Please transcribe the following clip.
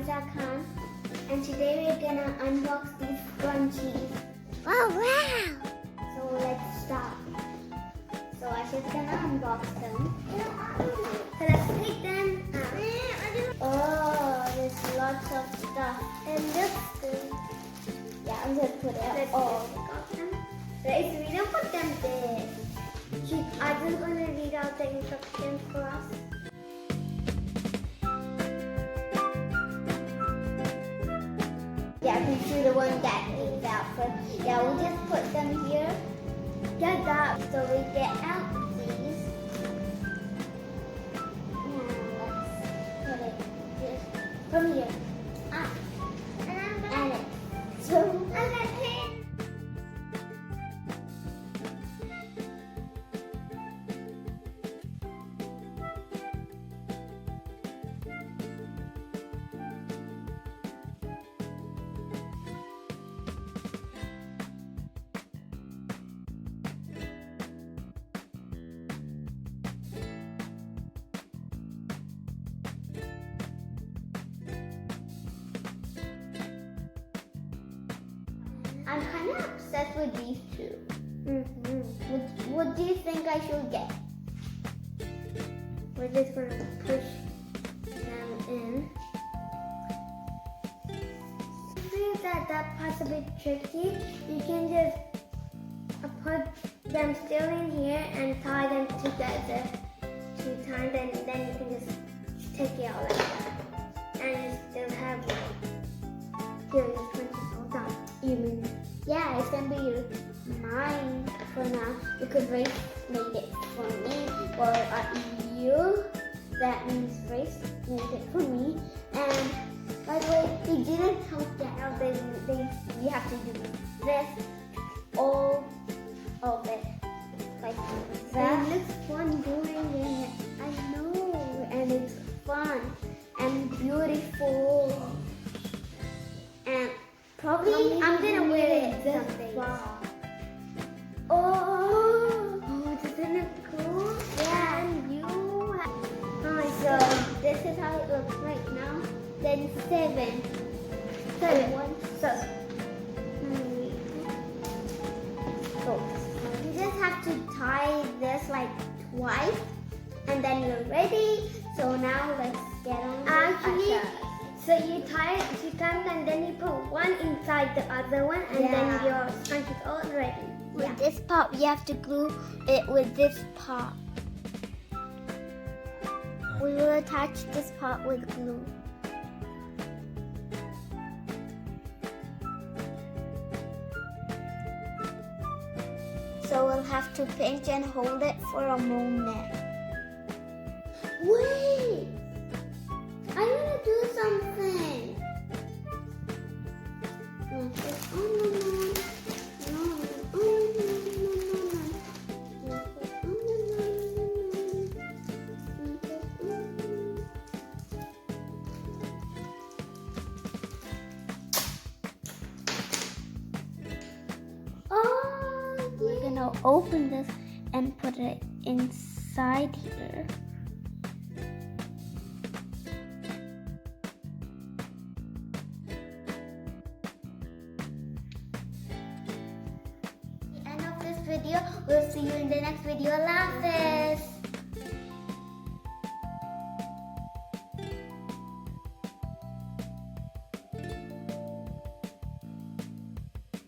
Aiza Khan, and today we're gonna unbox these scrunchies. Oh wow! So let's start. So Aisha's gonna unbox them. So let's take them out. Oh, there's lots of stuff. It looks good. Yeah, I'm gonna put it all. Raees, we don't put them there. Aiza's gonna read out the instructions for us. Yeah, we do the one that reads out first. Yeah, we'll just put them here. Get that. So we get out these. Now let's put it just from here. Ah. And it. So I got pin. I'm kind of obsessed with these two. What do you think I should get? We're just going to push them in. Since that part's a bit tricky, you can just put them still in here and tie them together 2 times, and then you can just take it out like that. And you still have here, just punch it all down. Even. Yeah, it's gonna be mine for now because Raees made it for me. Or you, that means Raees made it for me. And by the way, they didn't help that out. You have to do this, all of it, like that. It looks fun doing it. I know, and it's fun and beautiful. And probably I'm gonna wear it this fall. Oh, isn't it cool? Yeah. And you so this is how it looks right now. Then 7. So you just have to tie this like twice, and then you're ready. So now let's get on. Actually, so you tie it 2 times, and then you put one inside the other one, and then your scrunchie is all ready. With this part, you have to glue it with this part. We will attach this part with glue. So we'll have to pinch and hold it for a moment. Wait! I want to do something. We're gonna open this and put it inside here. Video. We'll see you in the next video. Love it.